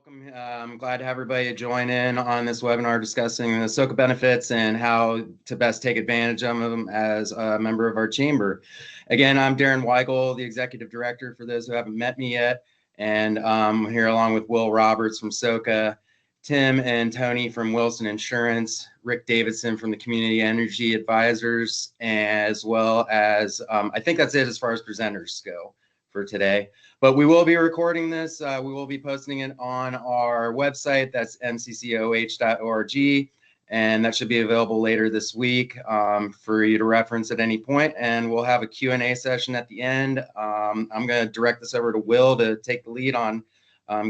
Welcome. I'm glad to have everybody join in on this webinar discussing the SOCA benefits and how to best take advantage of them as a member of our chamber. Again, I'm Darren Weigel, the Executive Director for those who haven't met me yet. And I'm here along with Will Roberts from SOCA, Tim and Tony from Wilson Insurance, Rick Davidson from the Community Energy Advisors, as well as, I think that's it as far as presenters go for today. But we will be recording this. We will be posting it on our website. That's mccoh.org. And that should be available later this week for you to reference at any point. And we'll have a Q&A session at the end. I'm going to direct this over to Will to take the lead on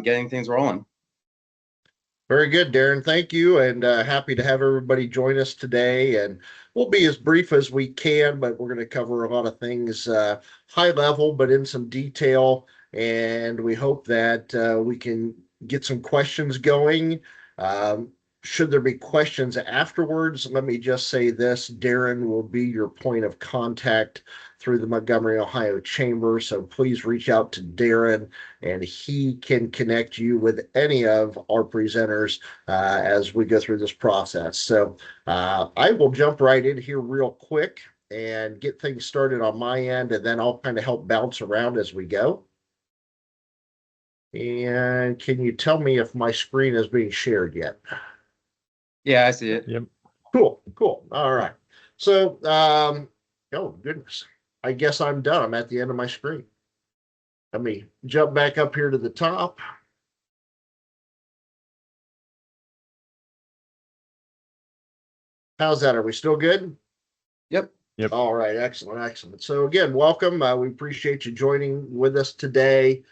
getting things rolling. Very good, Darren. Thank you, and happy to have everybody join us today. And we'll be as brief as we can, but we're going to cover a lot of things high level, but in some detail. And we hope that we can get some questions going. Should there be questions afterwards, let me just say this: Darren will be your point of contact through the Montgomery, Ohio Chamber. So please reach out to Darren, and he can connect you with any of our presenters as we go through this process. So I will jump right in here real quick and get things started on my end, and then I'll kind of help bounce around as we go. And can you tell me if my screen is being shared yet? Yeah, I see it. Yep. Cool. All right. So, oh goodness, I guess I'm done. I'm at the end of my screen. Let me jump back up here to the top. How's that? Are we still good? Yep. All right. Excellent. So again, welcome. We appreciate you joining with us today.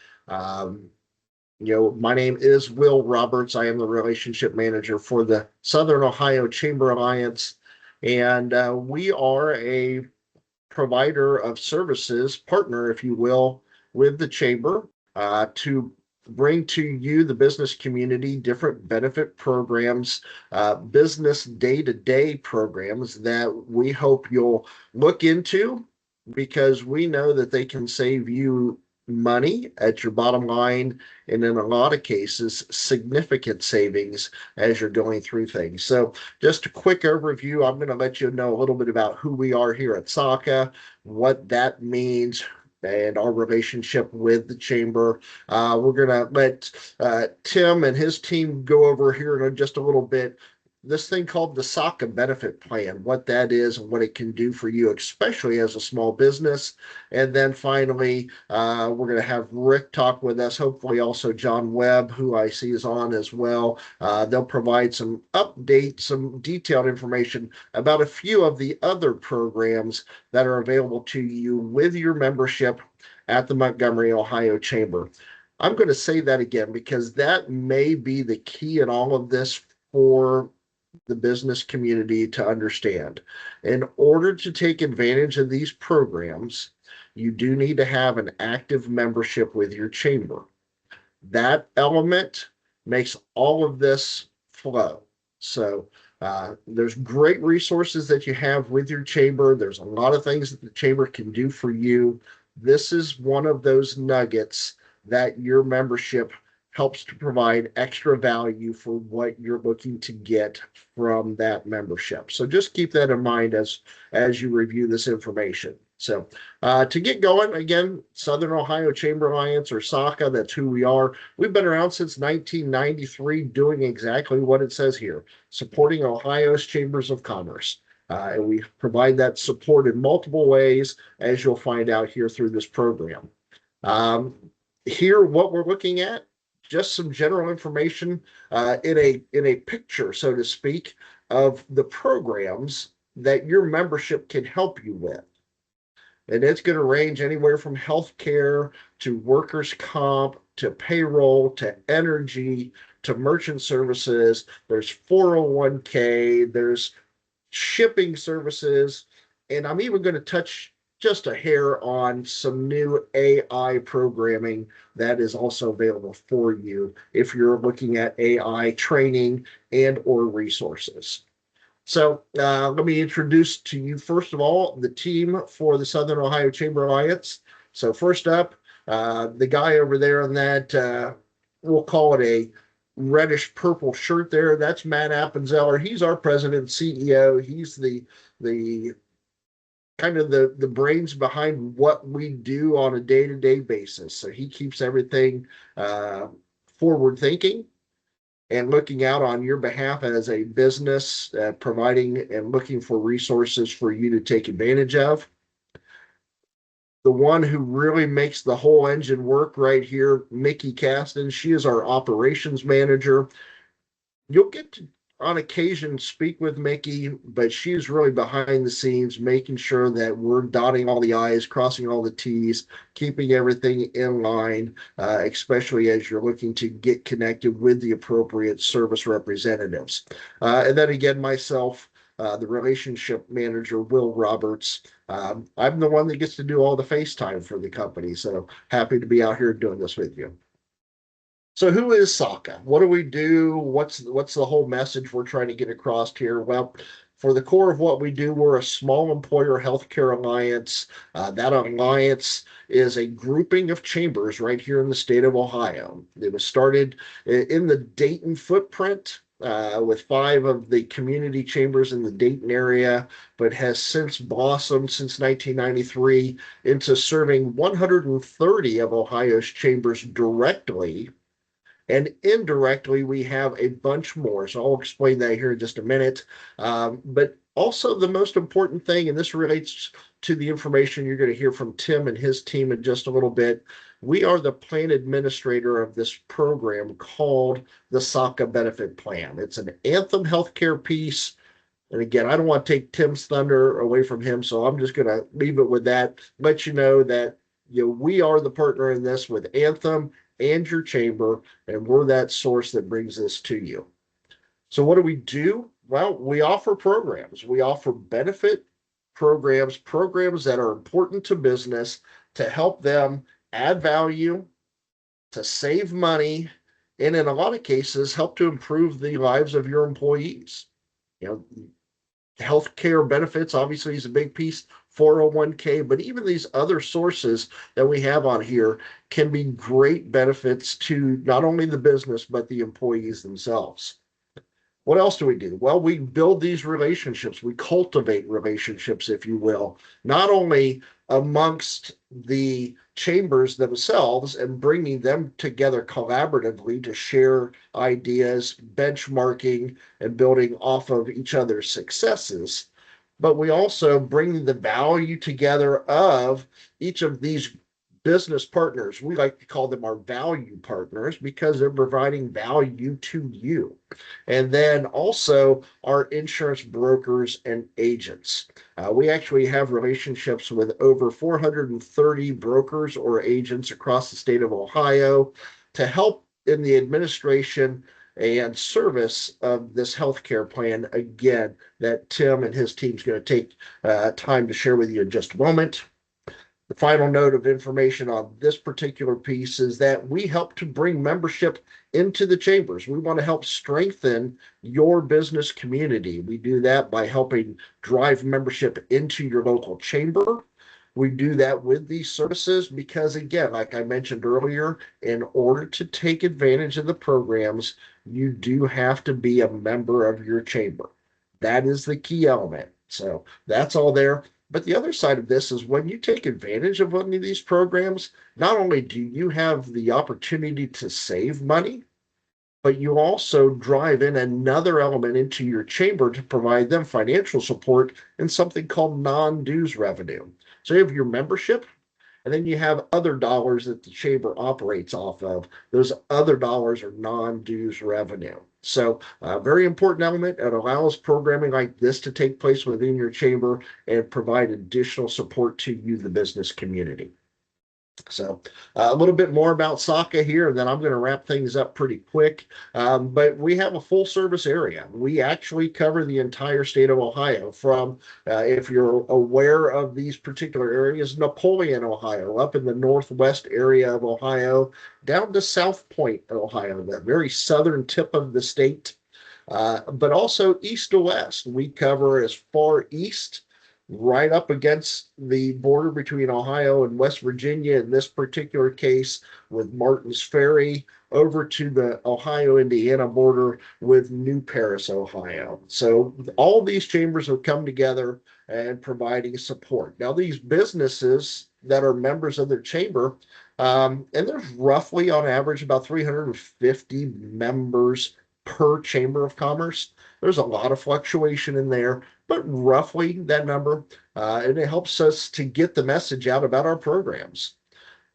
My name is Will Roberts. I am the relationship manager for the Southern Ohio Chamber Alliance, and we are a provider of services, partner, if you will, with the chamber to bring to you, the business community, different benefit programs, business day-to-day programs that we hope you'll look into, because we know that they can save you money at your bottom line, and in a lot of cases significant savings as you're going through things. So just a quick overview. I'm going to let you know a little bit about who we are here at SOCA, what that means, and our relationship with the chamber. We're going to let Tim and his team go over here in just a little bit this thing called the SOCA benefit plan, what that is and what it can do for you, especially as a small business. And then finally, we're going to have Rick talk with us, hopefully also John Webb, who I see is on as well. They'll provide some updates, some detailed information about a few of the other programs that are available to you with your membership at the Montgomery, Ohio Chamber. I'm going to say that again because that may be the key in all of this for the business community to understand. In order to take advantage of these programs, you do need to have an active membership with your chamber. That element makes all of this flow. So there's great resources that you have with your chamber. There's a lot of things that the chamber can do for you. This is one of those nuggets that your membership helps to provide extra value for what you're looking to get from that membership. So just keep that in mind as you review this information. So to get going, again, Southern Ohio Chamber Alliance, or SOCA, that's who we are. We've been around since 1993 doing exactly what it says here, supporting Ohio's chambers of commerce. And we provide that support in multiple ways, as you'll find out here through this program. Here, what we're looking at, just some general information in a picture, so to speak, of the programs that your membership can help you with. And it's going to range anywhere from healthcare to workers' comp to payroll to energy to merchant services. There's 401k, there's shipping services, and I'm even going to touch just a hair on some new AI programming that is also available for you if you're looking at AI training and or resources. So let me introduce to you, first of all, the team for the Southern Ohio Chamber Alliance. So first up, the guy over there on that, we'll call it reddish purple shirt there, that's Matt Appenzeller. He's our president and CEO. He's the kind of the brains behind what we do on a day-to-day basis. So he keeps everything uh, forward thinking and looking out on your behalf as a business, providing and looking for resources for you to take advantage of. The one who really makes the whole engine work right here, Mickey Caston. She is our operations manager. You'll get to on occasion speak with Mickey, but she's really behind the scenes, making sure that we're dotting all the I's, crossing all the T's, keeping everything in line, especially as you're looking to get connected with the appropriate service representatives. And then again, myself, the relationship manager, Will Roberts. I'm the one that gets to do all the FaceTime for the company. So happy to be out here doing this with you. So who is SOCA? What do we do? What's the whole message we're trying to get across here? Well, for the core of what we do, we're a small employer healthcare alliance. That alliance is a grouping of chambers right here in the state of Ohio. It was started in the Dayton footprint with 5 of the community chambers in the Dayton area, but has since blossomed since 1993 into serving 130 of Ohio's chambers directly, and indirectly, we have a bunch more. So I'll explain that here in just a minute. But also, the most important thing, and this relates to the information you're going to hear from Tim and his team in just a little bit. We are the plan administrator of this program called the SOCA Benefit Plan. It's an Anthem healthcare piece. And again, I don't want to take Tim's thunder away from him, so I'm just going to leave it with that. Let you know that we are the partner in this with Anthem and your chamber, and we're that source that brings this to you. So what do we do? Well, we offer programs. We offer benefit programs that are important to business to help them add value, to save money, and in a lot of cases, help to improve the lives of your employees. You know, healthcare benefits obviously is a big piece, 401k, but even these other sources that we have on here can be great benefits to not only the business, but the employees themselves. What else do we do? Well, we build these relationships. We cultivate relationships, if you will, not only amongst the chambers themselves and bringing them together collaboratively to share ideas, benchmarking, and building off of each other's successes, but we also bring the value together of each of these business partners. We like to call them our value partners because they're providing value to you. And then also our insurance brokers and agents. We actually have relationships with over 430 brokers or agents across the state of Ohio to help in the administration and service of this healthcare plan, again, that Tim and his team's going to take time to share with you in just a moment. The final note of information on this particular piece is that we help to bring membership into the chambers. We want to help strengthen your business community. We do that by helping drive membership into your local chamber. We do that with these services because, again, like I mentioned earlier, in order to take advantage of the programs, you do have to be a member of your chamber. That is the key element. So that's all there. But the other side of this is when you take advantage of one of these programs, not only do you have the opportunity to save money, but you also drive in another element into your chamber to provide them financial support in something called non-dues revenue. So you have your membership, and then you have other dollars that the chamber operates off of. Those other dollars are non-dues revenue. So a very important element. It allows programming like this to take place within your chamber and provide additional support to you, the business community. So a little bit more about SOCA here, and then I'm going to wrap things up pretty quick. But we have a full service area. We actually cover the entire state of Ohio from, if you're aware of these particular areas, Napoleon, Ohio, up in the northwest area of Ohio, down to South Point, Ohio, the very southern tip of the state, but also east to west. We cover as far east right up against the border between Ohio and West Virginia, in this particular case with Martins Ferry, over to the Ohio-Indiana border with New Paris, Ohio. So all these chambers have come together and providing support. Now, these businesses that are members of their chamber, and there's roughly on average about 350 members per chamber of commerce. There's a lot of fluctuation in there, but roughly that number. And it helps us to get the message out about our programs.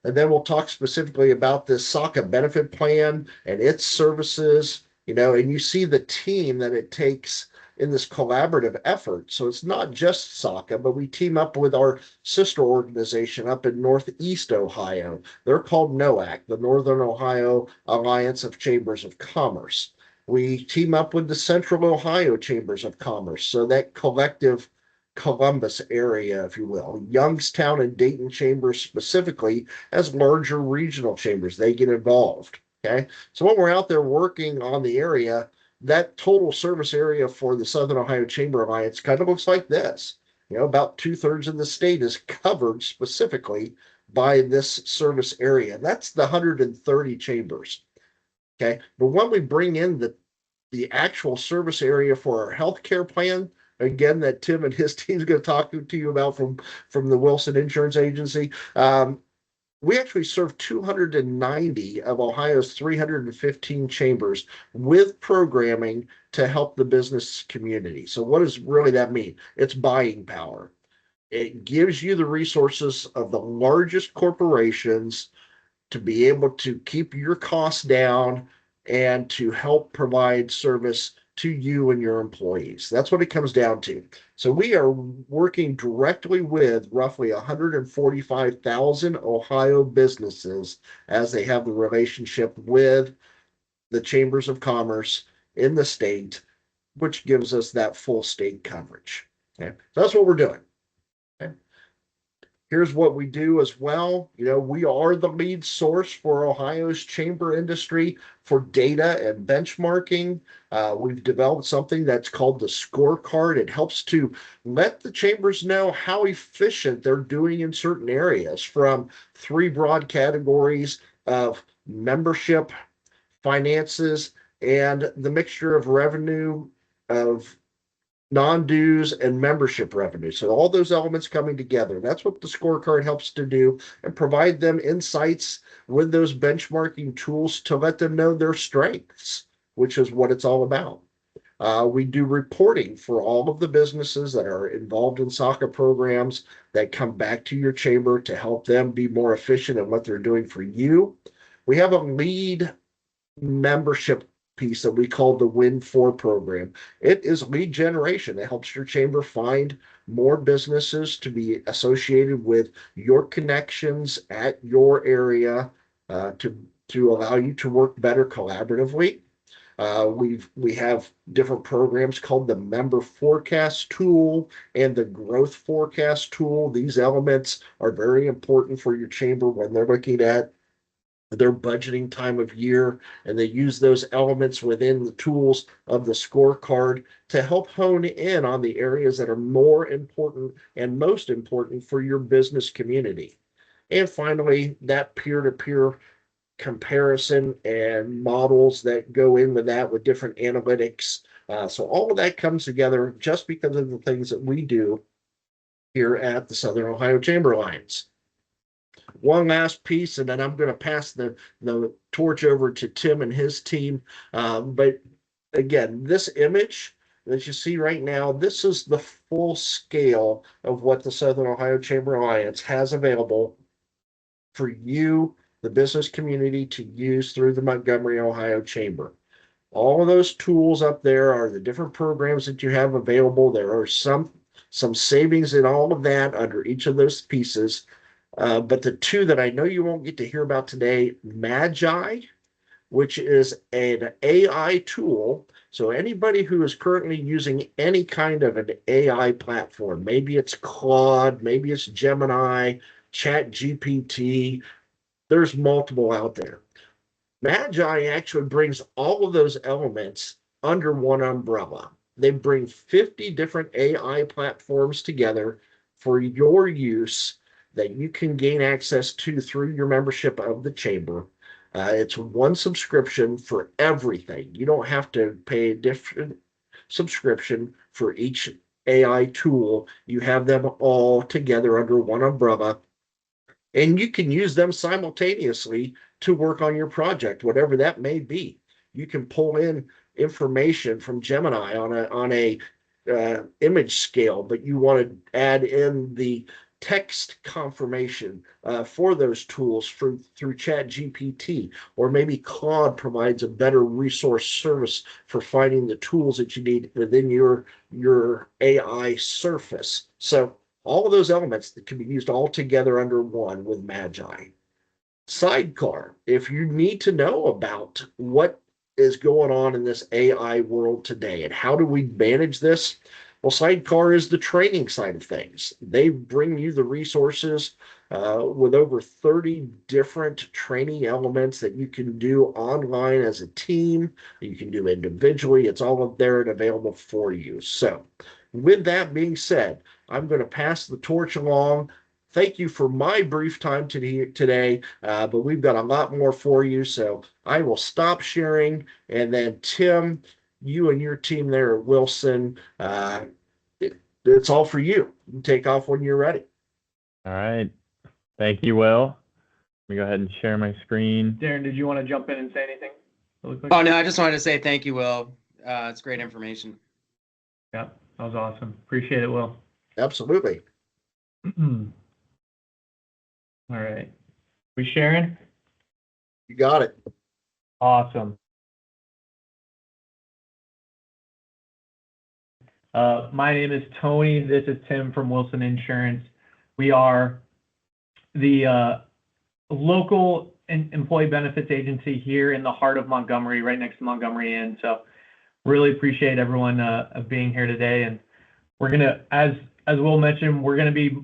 And then we'll talk specifically about this SOCA benefit plan and its services, and you see the team that it takes in this collaborative effort. So it's not just SOCA, but we team up with our sister organization up in Northeast Ohio. They're called NOAC, the Northern Ohio Alliance of Chambers of Commerce. We team up with the Central Ohio Chambers of Commerce. So that collective Columbus area, if you will. Youngstown and Dayton chambers specifically as larger regional chambers. They get involved. Okay. So when we're out there working on the area, that total service area for the Southern Ohio Chamber Alliance kind of looks like this. About 2/3 of the state is covered specifically by this service area. That's the 130 chambers. Okay. But when we bring in the actual service area for our healthcare plan, again, that Tim and his team's going to talk to you about from the Wilson Insurance Agency. We actually serve 290 of Ohio's 315 chambers with programming to help the business community. So what does really that mean? It's buying power. It gives you the resources of the largest corporations to be able to keep your costs down and to help provide service to you and your employees. That's what it comes down to. So we are working directly with roughly 145,000 Ohio businesses as they have the relationship with the chambers of commerce in the state, which gives us that full state coverage. Okay, so that's what we're doing. Okay. Here's what we do as well. We are the lead source for Ohio's chamber industry for data and benchmarking. We've developed something that's called the scorecard. It helps to let the chambers know how efficient they're doing in certain areas, from three broad categories of membership, finances, and the mixture of revenue of non-dues and membership revenue. So all those elements coming together. That's what the scorecard helps to do, and provide them insights with those benchmarking tools to let them know their strengths, which is what it's all about. We do reporting for all of the businesses that are involved in SOCA programs that come back to your chamber to help them be more efficient in what they're doing for you. We have a lead membership piece that we call the Win 4 program. It is lead generation. It helps your chamber find more businesses to be associated with your connections at your area, to allow you to work better collaboratively. We have different programs called the Member Forecast Tool and the Growth Forecast Tool. These elements are very important for your chamber when they're looking at their budgeting time of year, and they use those elements within the tools of the scorecard to help hone in on the areas that are more important and most important for your business community. And finally, that peer-to-peer comparison and models that go in with that with different analytics. So all of that comes together just because of the things that we do here at the Southern Ohio Chamber Alliance. One last piece, and then I'm going to pass the torch over to Tim and his team. But again, this image that you see right now, this is the full scale of what the Southern Ohio Chamber Alliance has available for you, the business community, to use through the Montgomery, Ohio Chamber. All of those tools up there are the different programs that you have available. There are some savings in all of that under each of those pieces. But the two that I know you won't get to hear about today, Magi, which is an AI tool. So anybody who is currently using any kind of an AI platform, maybe it's Claude, maybe it's Gemini, Chat GPT, there's multiple out there. Magi actually brings all of those elements under one umbrella. They bring 50 different AI platforms together for your use that you can gain access to through your membership of the chamber. It's one subscription for everything. You don't have to pay a different subscription for each AI tool. You have them all together under one umbrella, and you can use them simultaneously to work on your project, whatever that may be. You can pull in information from Gemini on a image scale, but you want to add in the text confirmation for those tools through Chat GPT, or maybe Claude provides a better resource service for finding the tools that you need within your AI surface. So all of those elements that can be used all together under one with Magi. Sidecar, if you need to know about what is going on in this AI world today and how do we manage this, well, Sidecar is the training side of things. They bring you the resources with over 30 different training elements that you can do online as a team, you can do individually. It's all up there and available for you. So, with that being said, I'm going to pass the torch along. Thank you for my brief time today, but we've got a lot more for you. So I will stop sharing. And then, Tim, you and your team there at Wilson, it's all for you. You can take off when you're ready. All right. Thank you, Will. Let me go ahead and share my screen. Darren, did you want to jump in and say anything really quick? Oh, no, I just wanted to say thank you, Will. It's great information. Yeah, that was awesome. Appreciate it, Will. Absolutely. All right. We sharing? You got it. Awesome. My name is Tony. This is Tim from Wilson Insurance. We are the local employee benefits agency here in the heart of Montgomery, right next to Montgomery Inn. So really appreciate everyone being here today. And we're going to, as Will mentioned, we're going to be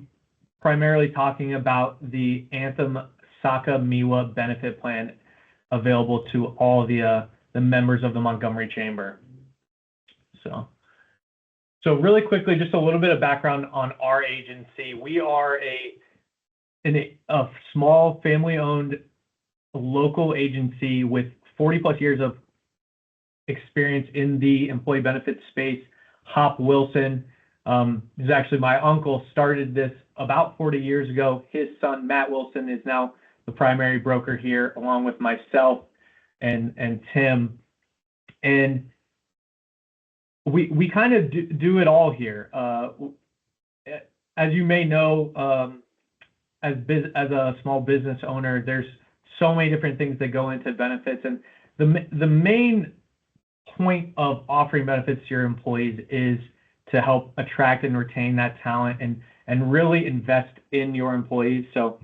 primarily talking about the Anthem SOCA MIWA benefit plan available to all the members of the Montgomery Chamber. So really quickly, just a little bit of background on our agency. We are a small family-owned local agency with 40 plus years of experience in the employee benefits space. Hop Wilson is actually my uncle, started this about 40 years ago. His son, Matt Wilson, is now the primary broker here, along with myself and Tim. And we kind of do it all here. As you may know, as a small business owner, there's so many different things that go into benefits. And the main point of offering benefits to your employees is to help attract and retain that talent and really invest in your employees. So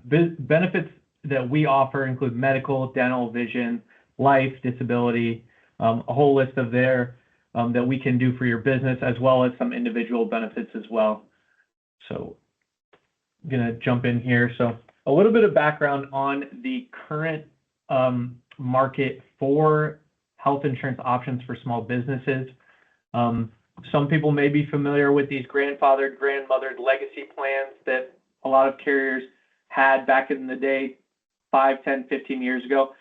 benefits that we offer include medical, dental, vision, life, disability, a whole list of there that we can do for your business, as well as some individual benefits as well. So I'm going to jump in here. So a little bit of background on the current market for health insurance options for small businesses. Some people may be familiar with these grandfathered, grandmothered legacy plans that a lot of carriers had back in the day, 5, 10, 15 years ago.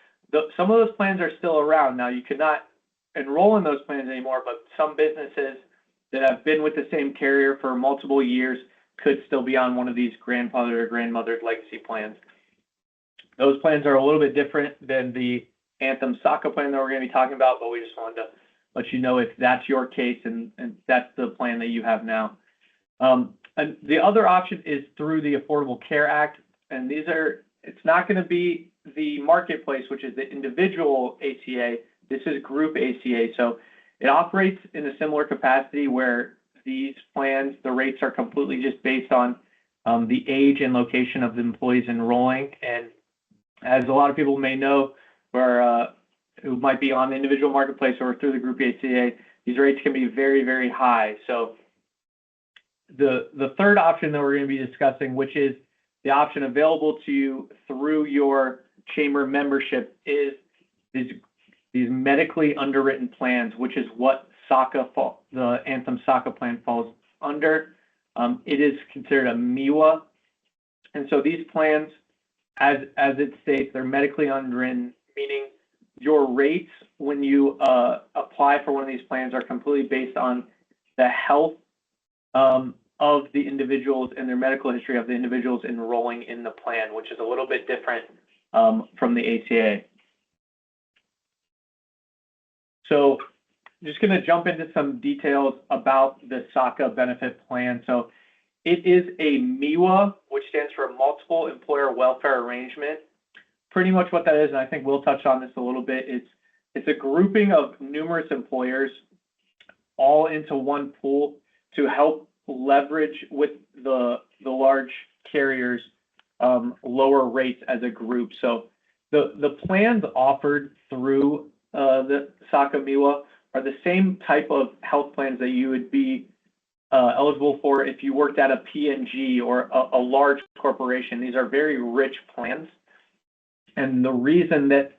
Some of those plans are still around. Now, you cannot enroll in those plans anymore, but some businesses that have been with the same carrier for multiple years could still be on one of these grandfathered or grandmothered legacy plans. Those plans are a little bit different than the Anthem SOCA plan that we're going to be talking about, but we just wanted to let you know if that's your case and that's the plan that you have now. And the other option is through the Affordable Care Act, and it's not going to be the marketplace, which is the individual ACA. This is group ACA, so it operates in a similar capacity where these plans, the rates are completely just based on the age and location of the employees enrolling. And as a lot of people may know, who might be on the individual marketplace or through the group ACA, these rates can be very, very high. So the third option that we're going to be discussing, which is the option available to you through your chamber membership, is these medically underwritten plans, which is what the Anthem SOCA plan falls under. It is considered a MEWA. And so these plans, as it states, they're medically underwritten, meaning your rates when you apply for one of these plans are completely based on the health of the individuals and their medical history of the individuals enrolling in the plan, which is a little bit different from the ACA. So just going to jump into some details about the SOCA benefit plan. So it is a MEWA, which stands for Multiple Employer Welfare Arrangement. Pretty much what that is, and I think we'll touch on this a little bit, it's a grouping of numerous employers all into one pool to help leverage with the large carriers lower rates as a group. So the plans offered through the SOCA MEWA are the same type of health plans that you would be eligible for if you worked at a P&G or a large corporation. These are very rich plans. And the reason that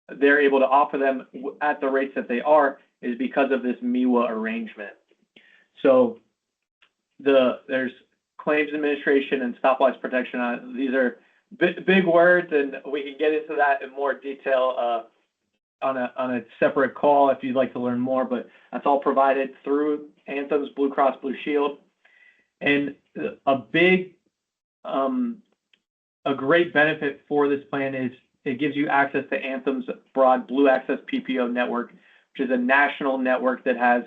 they're able to offer them at the rates that they are is because of this MEWA arrangement. So there's claims administration and stop loss protection. These are big words, and we can get into that in more detail on a separate call if you'd like to learn more, but that's all provided through Anthem's Blue Cross Blue Shield. And a great benefit for this plan is it gives you access to Anthem's broad Blue Access PPO network, which is a national network that has,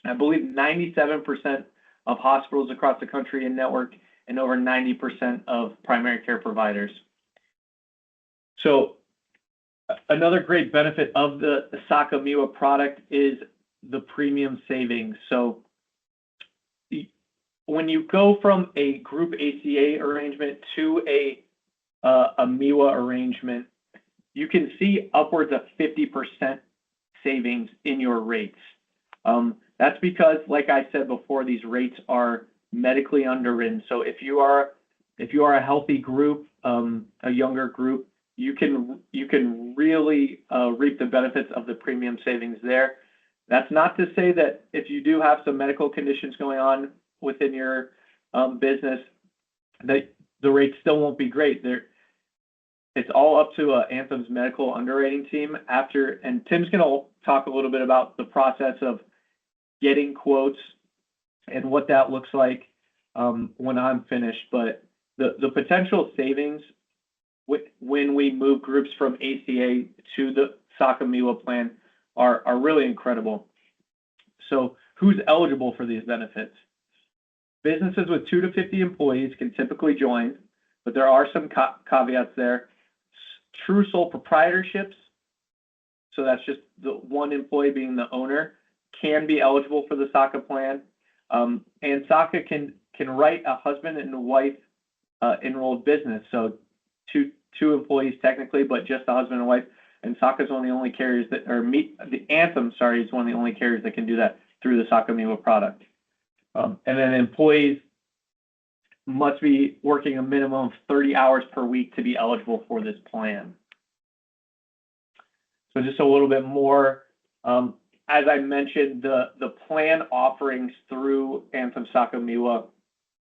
I believe, 97% of hospitals across the country in network and over 90% of primary care providers. So another great benefit of the SOCA MEWA product is the premium savings. So when you go from a group ACA arrangement to a MEWA arrangement, you can see upwards of 50% savings in your rates. That's because, like I said before, these rates are medically underwritten. So if you are a healthy group, a younger group, you can really reap the benefits of the premium savings there. That's not to say that if you do have some medical conditions going on within your business, that the rates still won't be great. It's all up to Anthem's medical underwriting team and Tim's going to talk a little bit about the process of getting quotes and what that looks like when I'm finished. But the potential savings when we move groups from ACA to the SOCA MEWA plan are really incredible. So who's eligible for these benefits? Businesses with 2 to 50 employees can typically join, but there are some caveats there. True sole proprietorships, so that's just the one employee being the owner, can be eligible for the SOCA plan. And SOCA can write a husband and a wife enrolled business. So two employees technically, but just a husband and wife. And SOCA is one of the only carriers that, Anthem, is one of the only carriers that can do that through the SOCA MEWA product. And then employees must be working a minimum of 30 hours per week to be eligible for this plan. So just a little bit more. As I mentioned, the plan offerings through Anthem SOCA MEWA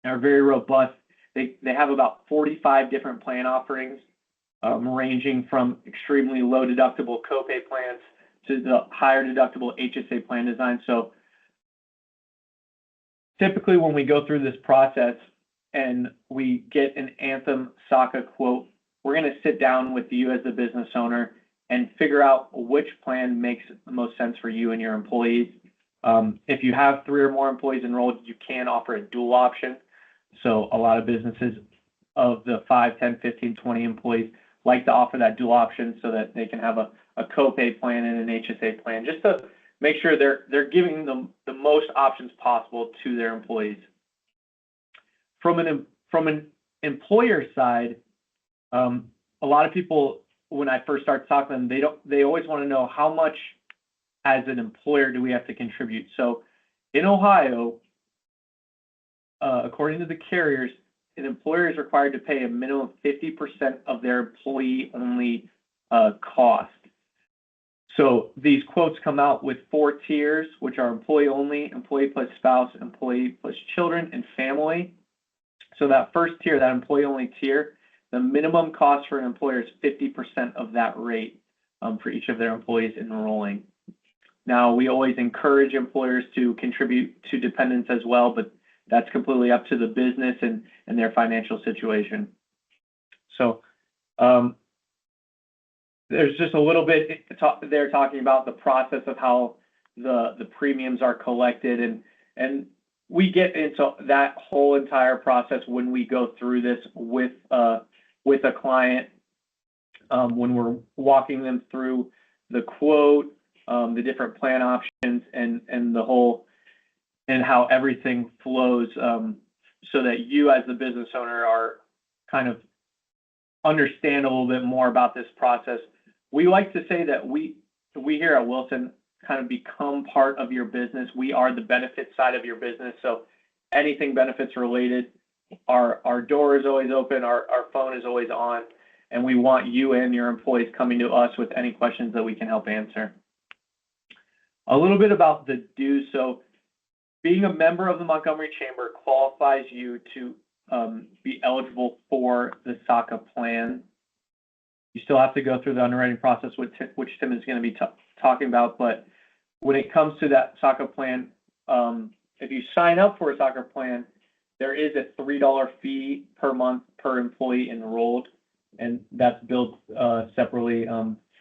are very robust. They have about 45 different plan offerings, ranging from extremely low deductible copay plans to the higher deductible HSA plan design. So typically when we go through this process and we get an Anthem SOCA quote, we're going to sit down with you as the business owner and figure out which plan makes the most sense for you and your employees. If you have 3 or more employees enrolled, you can offer a dual option. So a lot of businesses of the 5, 10, 15, 20 employees like to offer that dual option so that they can have a copay plan and an HSA plan, just to make sure they're giving them the most options possible to their employees. From an employer side, a lot of people, when I first start talking to them, they always want to know how much as an employer do we have to contribute. So in Ohio, according to the carriers, an employer is required to pay a minimum of 50% of their employee-only cost. So these quotes come out with 4 tiers, which are employee only, employee plus spouse, employee plus children, and family. So that first tier, that employee only tier, the minimum cost for an employer is 50% of that rate for each of their employees enrolling. Now, we always encourage employers to contribute to dependents as well, but that's completely up to the business and their financial situation. So there's just a little bit there talking about the process of how the premiums are collected, and we get into that whole entire process when we go through this with a client, when we're walking them through the quote, the different plan options, and the whole, and how everything flows, so that you as the business owner are kind of understand a little bit more about this process. We like to say that we here at Wilson kind of become part of your business. We are the benefit side of your business. So anything benefits related, our door is always open, our phone is always on, and we want you and your employees coming to us with any questions that we can help answer. A little bit about the dues. So being a member of the Montgomery Chamber qualifies you to be eligible for the SOCA plan. You still have to go through the underwriting process, which Tim is going to be talking about. But when it comes to that SOCA plan, if you sign up for a SOCA plan, there is a $3 fee per month per employee enrolled, and that's billed separately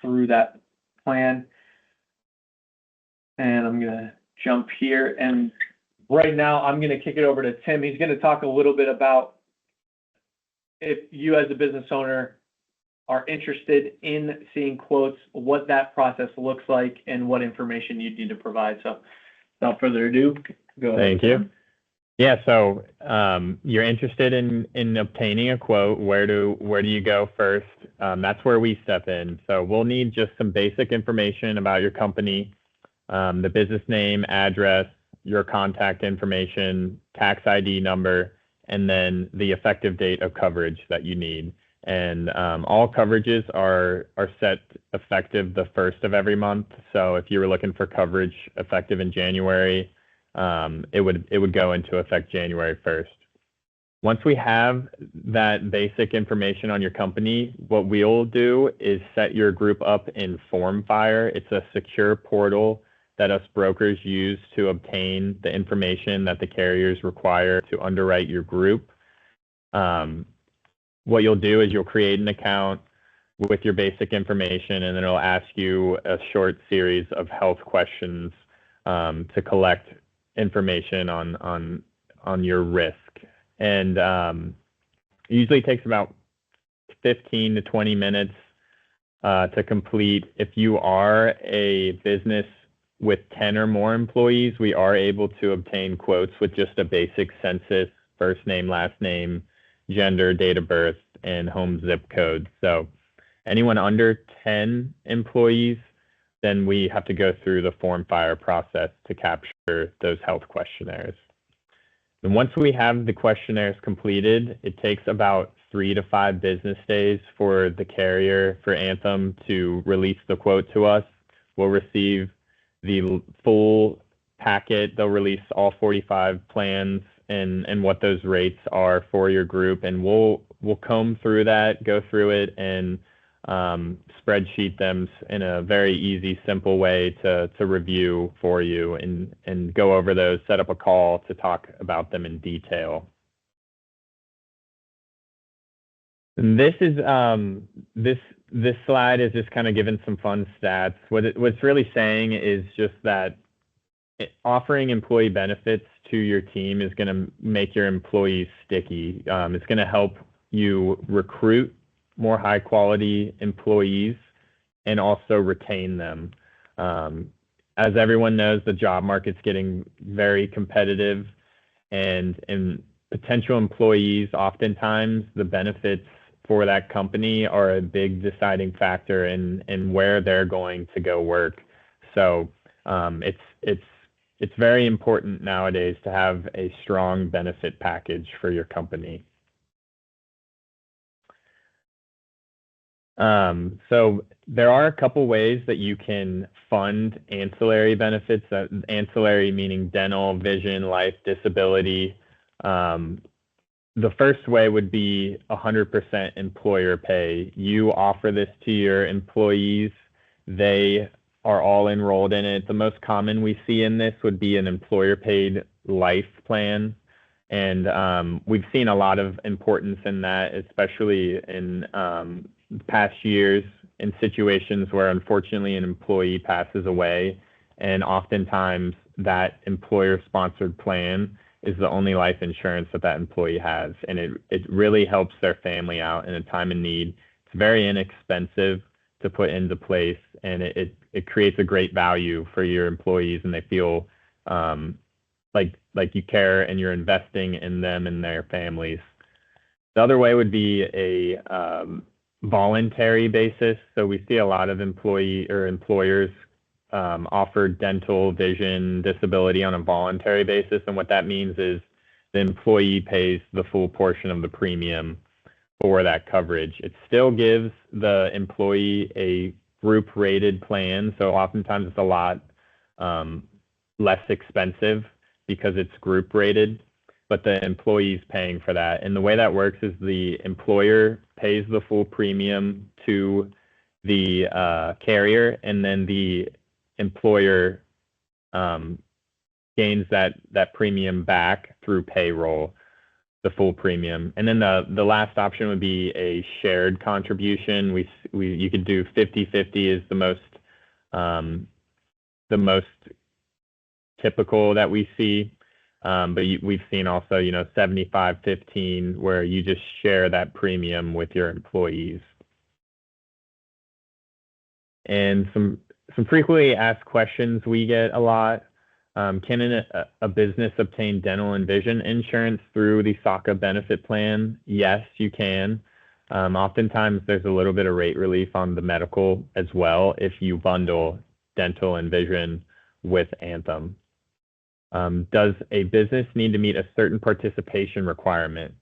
through that plan. And I'm going to jump here. And right now, I'm going to kick it over to Tim. He's going to talk a little bit about if you as a business owner are interested in seeing quotes, what that process looks like, and what information you need to provide. So without further ado, go ahead. Thank you. Yeah, so you're interested in obtaining a quote. Where do you go first? That's where we step in. So we'll need just some basic information about your company, the business name, address, your contact information, tax ID number, and then the effective date of coverage that you need. And all coverages are set effective the 1st of every month. So if you were looking for coverage effective in January, it would go into effect January 1st. Once we have that basic information on your company, what we'll do is set your group up in FormFire. It's a secure portal that us brokers use to obtain the information that the carriers require to underwrite your group. What you'll do is you'll create an account with your basic information, and then it'll ask you a short series of health questions to collect information on your risk. And it usually takes about 15 to 20 minutes to complete. If you are a business with 10 or more employees, we are able to obtain quotes with just a basic census, first name, last name, gender, date of birth, and home zip code. So anyone under 10 employees, then we have to go through the FormFire process to capture those health questionnaires. And once we have the questionnaires completed, it takes about 3 to 5 business days for the carrier, for Anthem, to release the quote to us. We'll receive the full packet. They'll release all 45 plans and what those rates are for your group, and we'll comb through that, go through it, and spreadsheet them in a very easy, simple way to review for you and go over those, set up a call to talk about them in detail. And this is this slide is just kind of giving some fun stats. What it's really saying is just that offering employee benefits to your team is going to make your employees sticky. It's going to help you recruit more high quality employees and also retain them. As everyone knows, the job market's getting very competitive, and potential employees, oftentimes the benefits for that company are a big deciding factor in where they're going to go work. So it's very important nowadays to have a strong benefit package for your company. So there are a couple ways that you can fund ancillary benefits. Ancillary meaning dental, vision, life, disability. The first way would be 100% employer pay. You offer this to your employees. They are all enrolled in it. The most common we see in this would be an employer paid life plan. And we've seen a lot of importance in that, especially in past years in situations where unfortunately an employee passes away. And oftentimes that employer sponsored plan is the only life insurance that that employee has. And it really helps their family out in a time of need. It's very inexpensive to put into place, and it creates a great value for your employees, and they feel like you care and you're investing in them and their families. The other way would be a voluntary basis. So we see a lot of employers offer dental, vision, disability on a voluntary basis. And what that means is the employee pays the full portion of the premium for that coverage. It still gives the employee a group rated plan. So oftentimes it's a lot less expensive because it's group rated, but the employee's paying for that. And the way that works is the employer pays the full premium to the carrier, and then the employer gains that premium back through payroll, the full premium. And then the last option would be a shared contribution. You could do 50-50 is the most typical that we see. But we've seen also, 75-15, where you just share that premium with your employees. And some frequently asked questions we get a lot. Can a business obtain dental and vision insurance through the SOCA benefit plan? Yes, you can. Oftentimes there's a little bit of rate relief on the medical as well if you bundle dental and vision with Anthem. Does a business need to meet a certain participation requirement?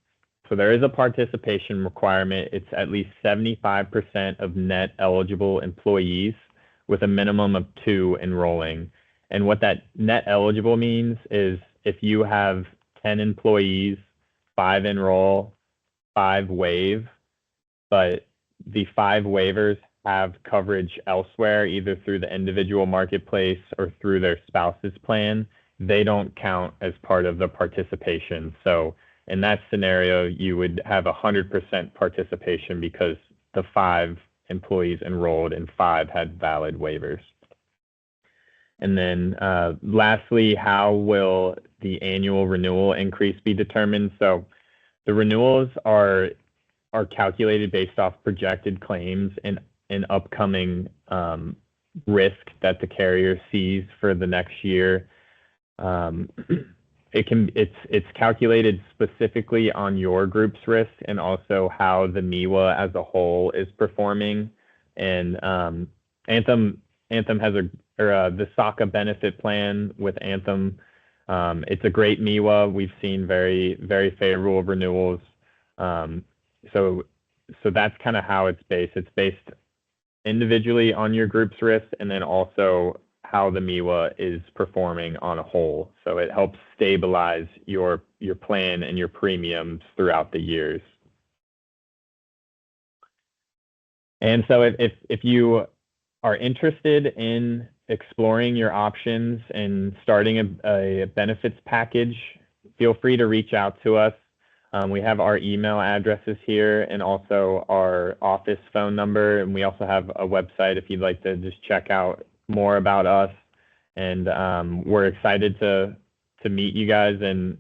So there is a participation requirement. It's at least 75% of net eligible employees with a minimum of 2 enrolling. And what that net eligible means is if you have 10 employees, 5 enroll, 5 waive, but the 5 waivers have coverage elsewhere, either through the individual marketplace or through their spouse's plan, they don't count as part of the participation. So in that scenario, you would have 100% participation because the 5 employees enrolled and 5 had valid waivers. And then lastly, how will the annual renewal increase be determined? So the renewals are calculated based off projected claims and upcoming risk that the carrier sees for the next year. It's calculated specifically on your group's risk and also how the MIWA as a whole is performing. And Anthem has the SOCA benefit plan with Anthem. It's a great MIWA. We've seen very, very favorable renewals. So that's kind of how it's based. It's based individually on your group's risk, and then also how the MIWA is performing on a whole. So it helps stabilize your plan and your premiums throughout the years. And so if you are interested in exploring your options and starting a benefits package, feel free to reach out to us. We have our email addresses here and also our office phone number. And we also have a website if you'd like to just check out more about us. And we're excited to meet you guys and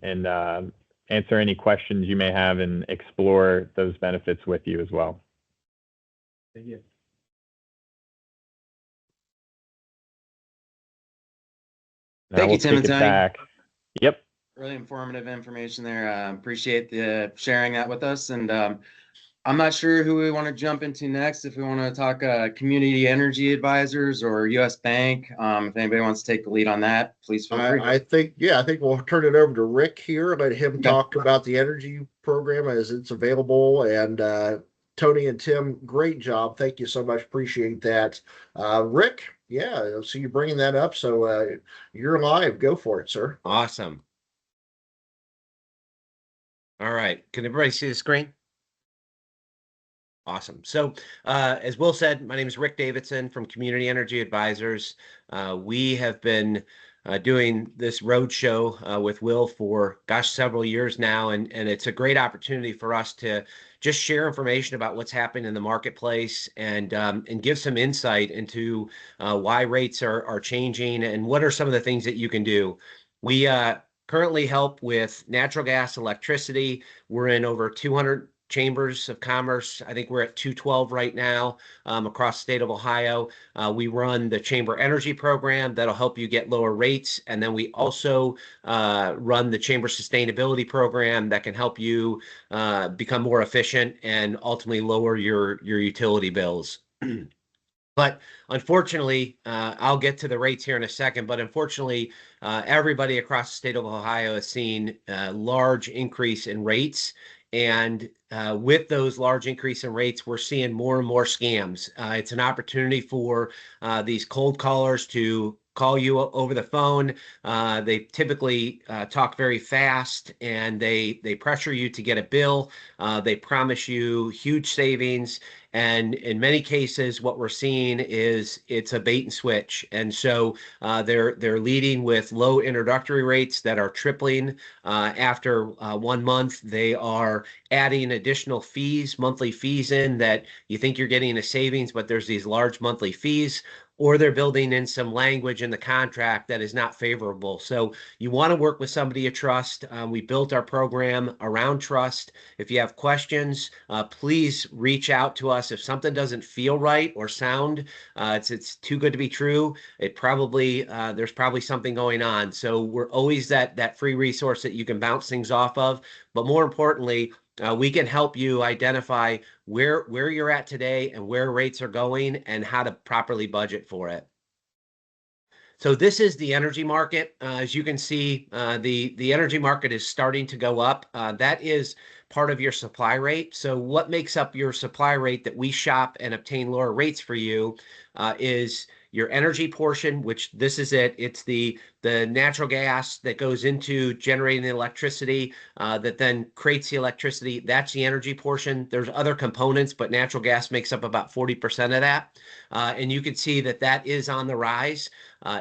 answer any questions you may have and explore those benefits with you as well. Thank you. Thank you, Tim and Tony. Back. Yep. Really informative information there. Appreciate the sharing that with us. And I'm not sure who we want to jump into next. If we want to talk community energy advisors or U.S. Bank, if anybody wants to take the lead on that, please feel free. I think we'll turn it over to Rick here, let him talk about the energy program as it's available and Tony and Tim, great job. Thank you so much. Appreciate that. Rick, yeah, so you're bringing that up. So you're live. Go for it, sir. Awesome. All right. Can everybody see the screen? Awesome. So, as Will said, my name is Rick Davidson from Community Energy Advisors. We have been doing this road show with Will for, gosh, several years now, and it's a great opportunity for us to just share information about what's happening in the marketplace and give some insight into why rates are changing and what are some of the things that you can do. We currently help with natural gas, electricity. We're in over 200 chambers of commerce. I think we're at 212 right now across the state of Ohio. We run the chamber energy program that'll help you get lower rates. And then we also run the chamber sustainability program that can help you become more efficient and ultimately lower your utility bills. But unfortunately, I'll get to the rates here in a second, but unfortunately, everybody across the state of Ohio has seen a large increase in rates. And with those large increase in rates, we're seeing more and more scams. It's an opportunity for these cold callers to call you over the phone. They typically talk very fast and they pressure you to get a bill. They promise you huge savings. And in many cases, what we're seeing is it's a bait and switch. And so they're leading with low introductory rates that are tripling after 1 month. They are adding additional fees, monthly fees in that you think you're getting a savings, but there's these large monthly fees, or they're building in some language in the contract that is not favorable. So you want to work with somebody you trust. We built our program around trust. If you have questions, please reach out to us. If something doesn't feel right or sound, it's too good to be true. It probably there's probably something going on. So we're always that free resource that you can bounce things off of. But more importantly, we can help you identify where you're at today and where rates are going and how to properly budget for it. So this is the energy market. As you can see, the energy market is starting to go up. That is part of your supply rate. So what makes up your supply rate that we shop and obtain lower rates for you is your energy portion, which this is it. It's the natural gas that goes into generating the electricity that then creates the electricity. That's the energy portion. There's other components, but natural gas makes up about 40% of that. And you can see that that is on the rise.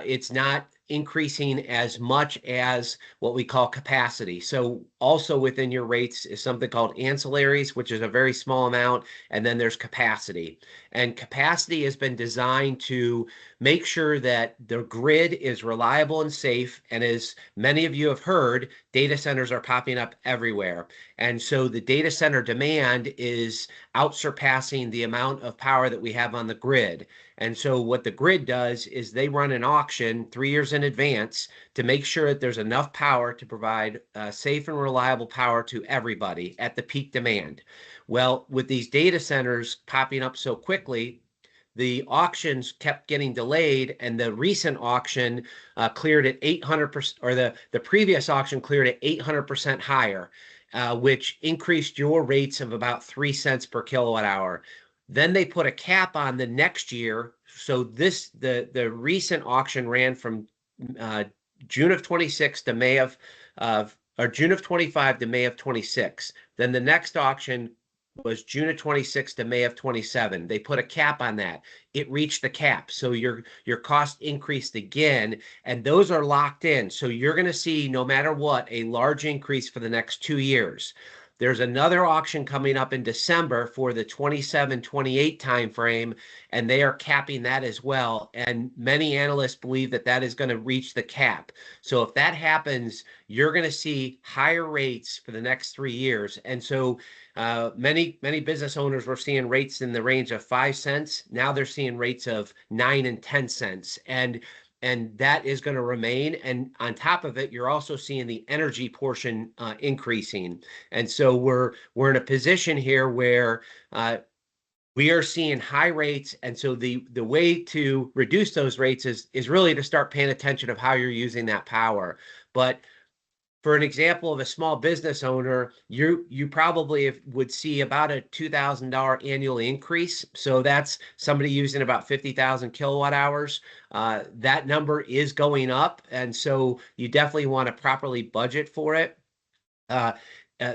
It's not increasing as much as what we call capacity. So also within your rates is something called ancillaries, which is a very small amount, and then there's capacity. And capacity has been designed to make sure that the grid is reliable and safe. And as many of you have heard, data centers are popping up everywhere. And so the data center demand is outsurpassing the amount of power that we have on the grid. And so what the grid does is they run an auction 3 years in advance to make sure that there's enough power to provide safe and reliable power to everybody at the peak demand. Well, with these data centers popping up so quickly, the auctions kept getting delayed, and the recent auction cleared at 800%, or the previous auction cleared at 800% higher, which increased your rates of about 3 cents per kilowatt hour. Then they put a cap on the next year. So the recent auction ran from June of 26 to May of or June of 25 to May of 26. Then the next auction was June of 26 to May of 27. They put a cap on that. It reached the cap. So your cost increased again, and those are locked in. So you're going to see, no matter what, a large increase for the next 2 years. There's another auction coming up in December for the 27-28 timeframe, and they are capping that as well. And many analysts believe that that is going to reach the cap. So if that happens, you're going to see higher rates for the next 3 years. And so many business owners were seeing rates in the range of 5 cents. Now they're seeing rates of 9 and 10 cents. And that is going to remain. And on top of it, you're also seeing the energy portion increasing. And so we're in a position here where we are seeing high rates. And so the way to reduce those rates is really to start paying attention of how you're using that power. But for an example of a small business owner, you probably would see about a $2,000 annual increase. So that's somebody using about 50,000 kilowatt hours. That number is going up, and so you definitely want to properly budget for it.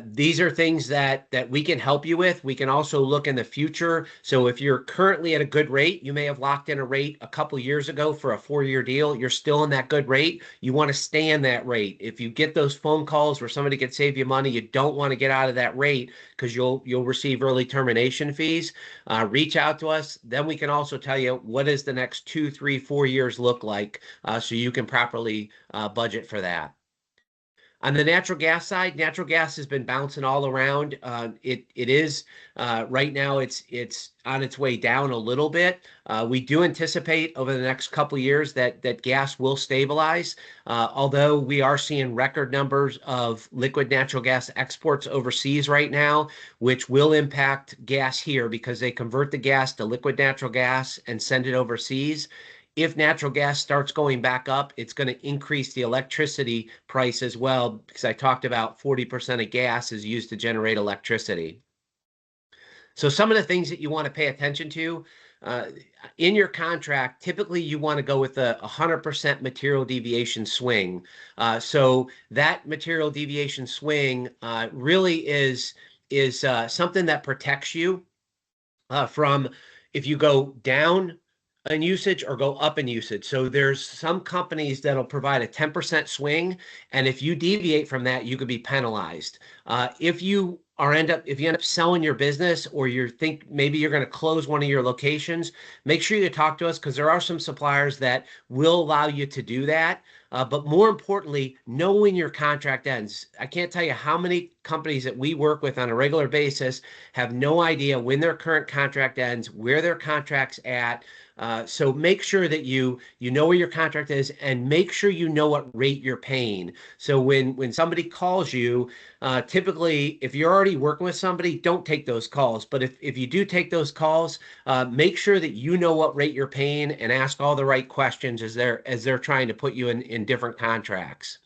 These are things that we can help you with. We can also look in the future. So if you're currently at a good rate, you may have locked in a rate a couple years ago for a 4-year deal. You're still in that good rate. You want to stay in that rate. If you get those phone calls where somebody can save you money, you don't want to get out of that rate because you'll receive early termination fees. Reach out to us. Then we can also tell you what does the next 2, 3, 4 years look like, so you can properly budget for that. On the natural gas side, natural gas has been bouncing all around. It is right now. It's on its way down a little bit. We do anticipate over the next couple of years that gas will stabilize. Although we are seeing record numbers of liquid natural gas exports overseas right now, which will impact gas here because they convert the gas to liquid natural gas and send it overseas. If natural gas starts going back up, it's going to increase the electricity price as well, because I talked about 40% of gas is used to generate electricity. So some of the things that you want to pay attention to in your contract, typically you want to go with a 100% material deviation swing. So that material deviation swing really is something that protects you from if you go down in usage or go up in usage. So there's some companies that'll provide a 10% swing, and if you deviate from that, you could be penalized. If you end up selling your business, or you think maybe you're going to close one of your locations, make sure you talk to us, because there are some suppliers that will allow you to do that. But more importantly, know when your contract ends. I can't tell you how many companies that we work with on a regular basis have no idea when their current contract ends, where their contract's at. So make sure that you know where your contract is, and make sure you know what rate you're paying. So when somebody calls you, typically if you're already working with somebody, don't take those calls. But if you do take those calls, make sure that you know what rate you're paying and ask all the right questions as they're trying to put you in different contracts.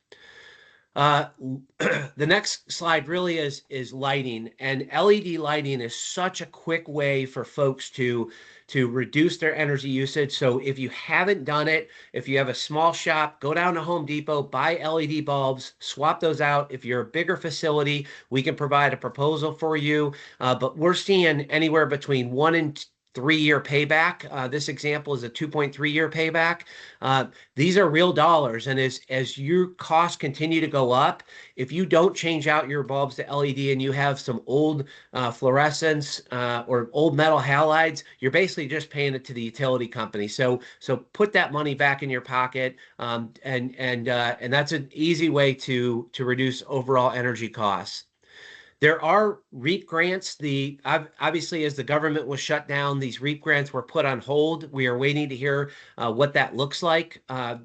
The next slide really is lighting, and LED lighting is such a quick way for folks to reduce their energy usage. So if you haven't done it, if you have a small shop, go down to Home Depot, buy LED bulbs, swap those out. If you're a bigger facility, we can provide a proposal for you. But we're seeing anywhere between 1 and 3-year payback. This example is a 2.3-year payback. These are real dollars, and as your costs continue to go up, if you don't change out your bulbs to LED and you have some old fluorescents or old metal halides, you're basically just paying it to the utility company. So put that money back in your pocket, and that's an easy way to reduce overall energy costs. There are REAP grants. Obviously, as the government was shut down, these REAP grants were put on hold. We are waiting to hear what that looks like.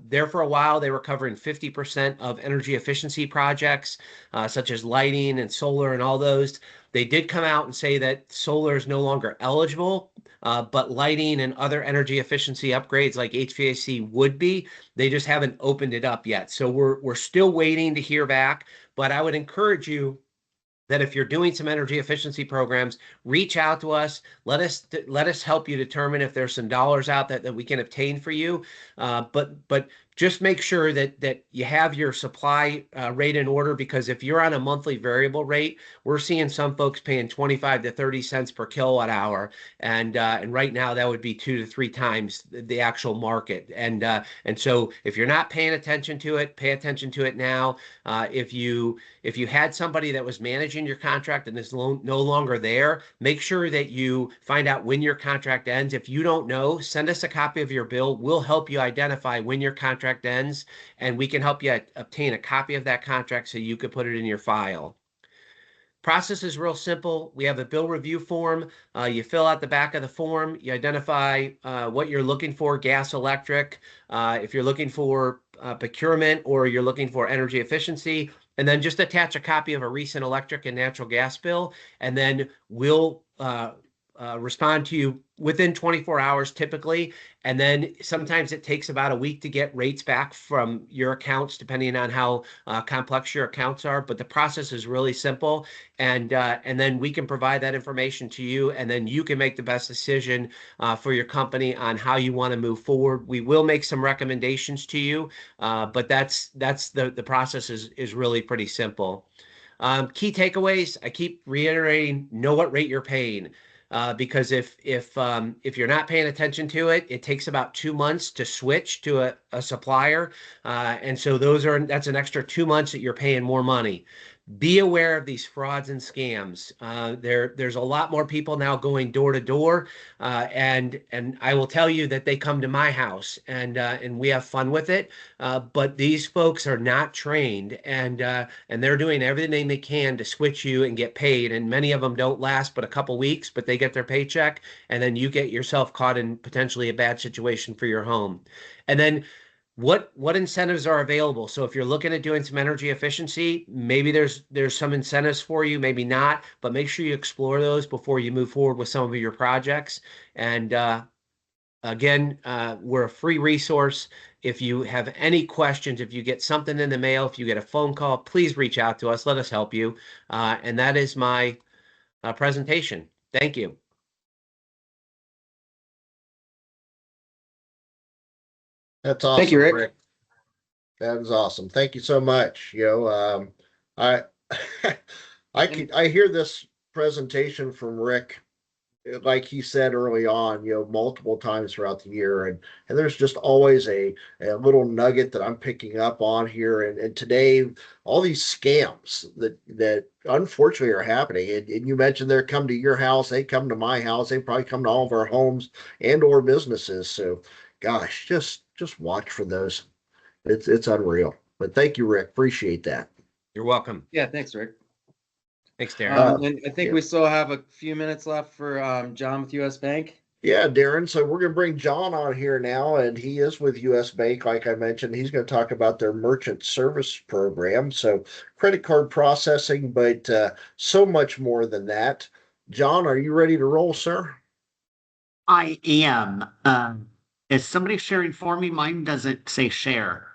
There for a while, they were covering 50% of energy efficiency projects, such as lighting and solar and all those. They did come out and say that solar is no longer eligible, but lighting and other energy efficiency upgrades like HVAC would be. They just haven't opened it up yet. So we're still waiting to hear back, but I would encourage you that if you're doing some energy efficiency programs, reach out to us. Let us help you determine if there's some dollars out that we can obtain for you. But just make sure that you have your supply rate in order, because if you're on a monthly variable rate, we're seeing some folks paying 25 to 30 cents per kilowatt hour, and right now that would be 2 to 3 times the actual market. And so if you're not paying attention to it, pay attention to it now. If you had somebody that was managing your contract and is no longer there, make sure that you find out when your contract ends. If you don't know, send us a copy of your bill. We'll help you identify when your contract ends, and we can help you obtain a copy of that contract so you could put it in your file. Process is real simple. We have a bill review form. You fill out the back of the form. You identify what you're looking for, gas, electric. If you're looking for procurement, or you're looking for energy efficiency, and then just attach a copy of a recent electric and natural gas bill, and then we'll respond to you within 24 hours typically. And then sometimes it takes about a week to get rates back from your accounts, depending on how complex your accounts are. But the process is really simple. And then we can provide that information to you, and then you can make the best decision for your company on how you want to move forward. We will make some recommendations to you, but that's the process is really pretty simple. Key takeaways, I keep reiterating, know what rate you're paying. Because if you're not paying attention to it, it takes about 2 months to switch to a supplier. And so that's an extra 2 months that you're paying more money. Be aware of these frauds and scams. There's a lot more people now going door to door, and I will tell you that they come to my house and we have fun with it. But these folks are not trained, and they're doing everything they can to switch you and get paid. And many of them don't last but a couple weeks, but they get their paycheck, and then you get yourself caught in potentially a bad situation for your home. And then what incentives are available? So if you're looking at doing some energy efficiency, maybe there's some incentives for you, maybe not, but make sure you explore those before you move forward with some of your projects. And again, we're a free resource. If you have any questions, if you get something in the mail, if you get a phone call, please reach out to us. Let us help you. And that is my presentation. Thank you. That's awesome. Thank you, Rick. That is awesome. Thank you so much. I I hear this presentation from Rick, like he said early on, multiple times throughout the year, and there's just always a little nugget that I'm picking up on here. And today, all these scams that unfortunately are happening. And you mentioned they come to your house, they come to my house, they probably come to all of our homes and or businesses. So, gosh, just watch for those. It's unreal. But thank you, Rick. Appreciate that. You're welcome. Yeah, thanks, Rick. Thanks, Darren. And I think we still have a few minutes left for John with US Bank. Yeah, Darren. So we're going to bring John on here now, and he is with US Bank. Like I mentioned, he's going to talk about their merchant service program. So credit card processing, but so much more than that. John, are you ready to roll, sir? I am. Is somebody sharing for me? Mine doesn't say share.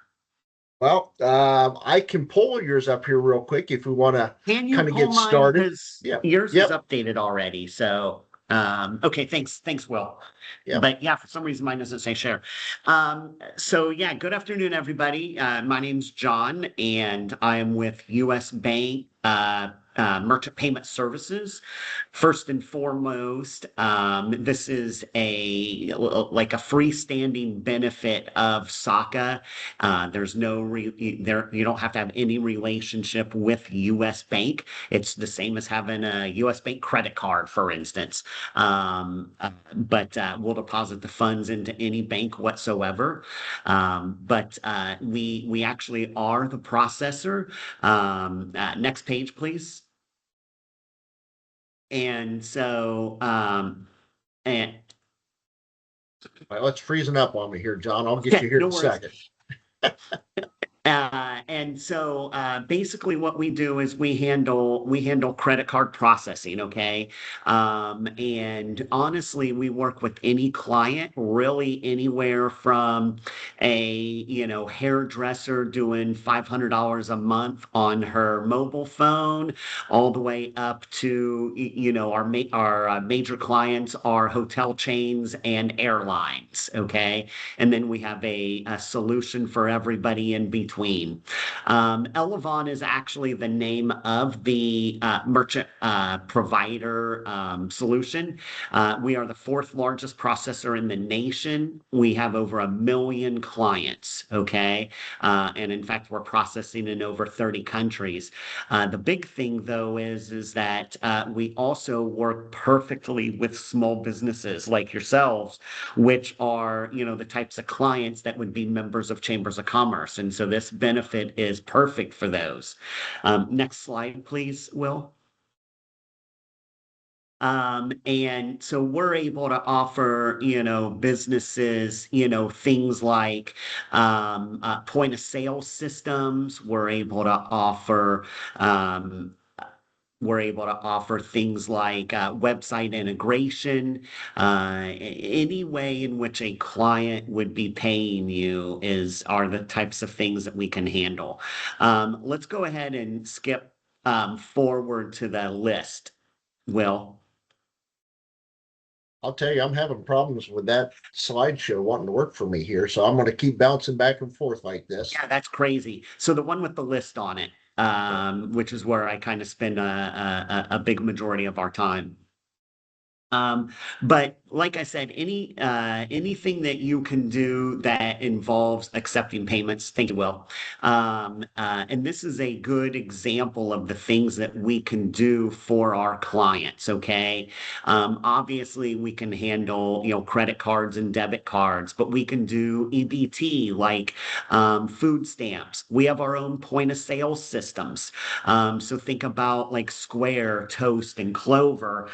Well, I can pull yours up here real quick if we want to Can you kind of pull get mine? started. 'Cause Yeah. yours Yep. is updated already. So, okay, thanks, Will. Yeah. But yeah, for some reason mine doesn't say share. So yeah, good afternoon, everybody. My name's John, and I am with US Bank Merchant Payment Services. First and foremost, this is like a freestanding benefit of SOCA. There's no you don't have to have any relationship with US Bank. It's the same as having a US Bank credit card, for instance. But we'll deposit the funds into any bank whatsoever. But we actually are the processor. Next page, please. And so, and Well, it's freezing up on me here, John. I'll get you here no in a worries. second. And so basically what we do is we handle credit card processing, okay? And honestly, we work with any client, really anywhere from a, hairdresser doing $500 a month on her mobile phone, all the way up to, our major clients are hotel chains and airlines, okay? And then we have a solution for everybody in between. Elevon is actually the name of the merchant provider solution. We are the fourth largest processor in the nation. We have over 1 million clients, okay? And in fact, we're processing in over 30 countries. The big thing, though, is that we also work perfectly with small businesses like yourselves, which are, the types of clients that would be members of chambers of commerce. And so this benefit is perfect for those. Next slide, please, Will. And so we're able to offer, businesses, things like point of sale systems. We're able to offer We're able to offer things like website integration. Any way in which a client would be paying you are the types of things that we can handle. Let's go ahead and skip forward to the list. Will. I'll tell you, I'm having problems with that slideshow wanting to work for me here, so I'm going to keep bouncing back and forth like this. Yeah, that's crazy. So the one with the list on it, which is where I kind of spend a big majority of our time. But like I said, anything that you can do that involves accepting payments, thank you, Will. And this is a good example of the things that we can do for our clients. Okay. Obviously we can handle, credit cards and debit cards, but we can do EBT like food stamps. We have our own point of sale systems. So think about like Square, Toast, and Clover.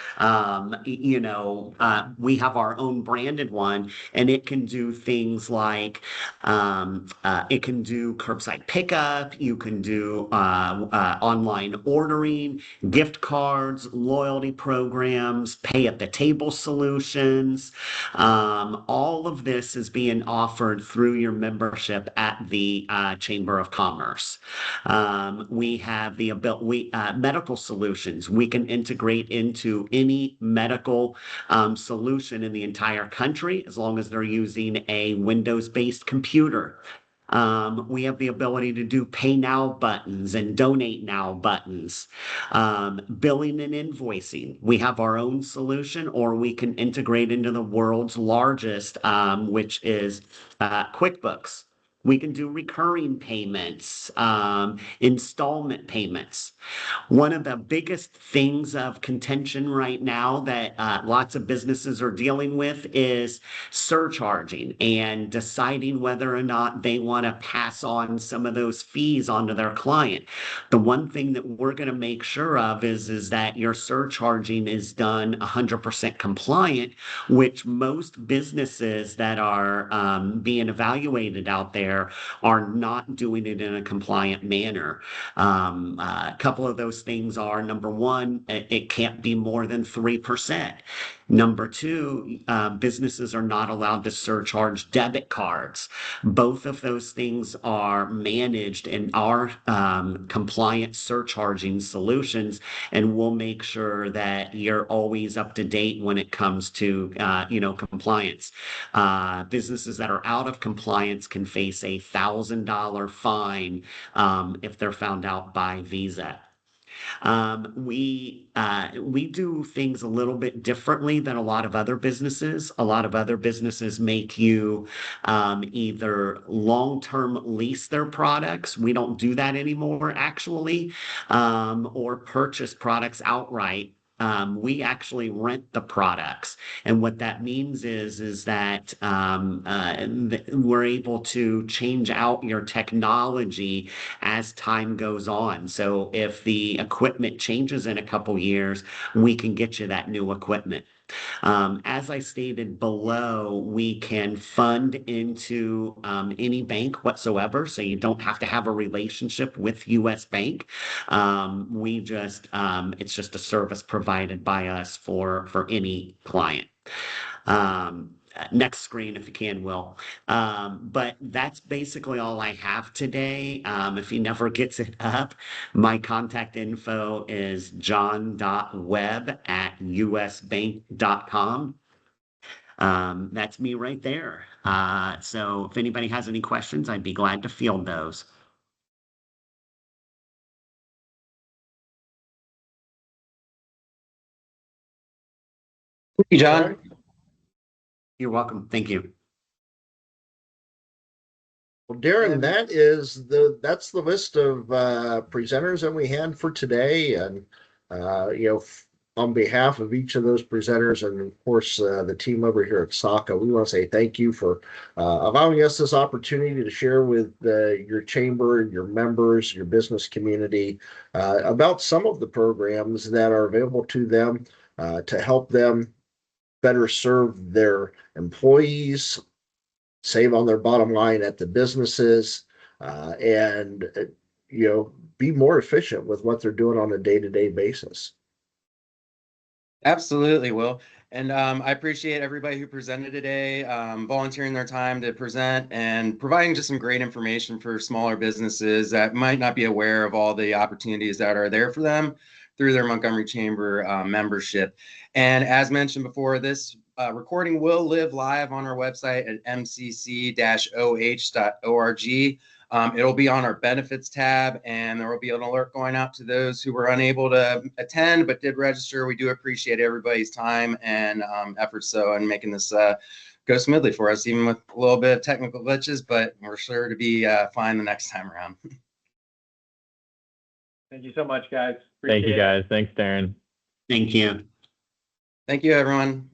We have our own branded one, and it can do things like it can do curbside pickup. You can do online ordering, gift cards, loyalty programs, pay at the table solutions. All of this is being offered through your membership at the Chamber of Commerce. We have the medical solutions. We can integrate into any medical solution in the entire country as long as they're using a Windows-based computer. We have the ability to do pay now buttons and donate now buttons. Billing and invoicing. We have our own solution, or we can integrate into the world's largest, which is QuickBooks. We can do recurring payments, installment payments. One of the biggest things of contention right now that lots of businesses are dealing with is surcharging and deciding whether or not they want to pass on some of those fees onto their client. The one thing that we're going to make sure of is that your surcharging is done 100% compliant, which most businesses that are being evaluated out there are not doing it in a compliant manner. A couple of those things are, number one, it can't be more than 3%. Number two, businesses are not allowed to surcharge debit cards. Both of those things are managed in our compliant surcharging solutions, and we'll make sure that you're always up to date when it comes to compliance. Businesses that are out of compliance can face a $1,000 fine if they're found out by Visa. We do things a little bit differently than a lot of other businesses. A lot of other businesses make you either long-term lease their products. We don't do that anymore, actually, or purchase products outright. We actually rent the products. And what that means is that we're able to change out your technology as time goes on. So if the equipment changes in a couple years, we can get you that new equipment. As I stated below, we can fund into any bank whatsoever, so you don't have to have a relationship with US Bank. It's just a service provided by us for any client. Next screen, if you can, Will. But that's basically all I have today. If he never gets it up, my contact info is john.webb@usbank.com. That's me right there. So if anybody has any questions, I'd be glad to field those. Thank you, John. You're welcome. Thank you. Well, Darren, that's the list of presenters that we had for today, and on behalf of each of those presenters, and of course the team over here at SOCA, we want to say thank you for allowing us this opportunity to share with your chamber, your members, your business community about some of the programs that are available to them to help them better serve their employees, save on their bottom line at the businesses, and be more efficient with what they're doing on a day-to-day basis. Absolutely, Will. And I appreciate everybody who presented today, volunteering their time to present and providing just some great information for smaller businesses that might not be aware of all the opportunities that are there for them through their Montgomery Chamber membership. And as mentioned before, this recording will live live on our website at mcc-oh.org. It'll be on our benefits tab, and there will be an alert going out to those who were unable to attend but did register. We do appreciate everybody's time and efforts in making this go smoothly for us, even with a little bit of technical glitches, but we're sure to be fine the next time around. Thank you so much, guys. Thank you, Appreciate it. guys. Thanks, Darren. Thank you. Thank you, everyone.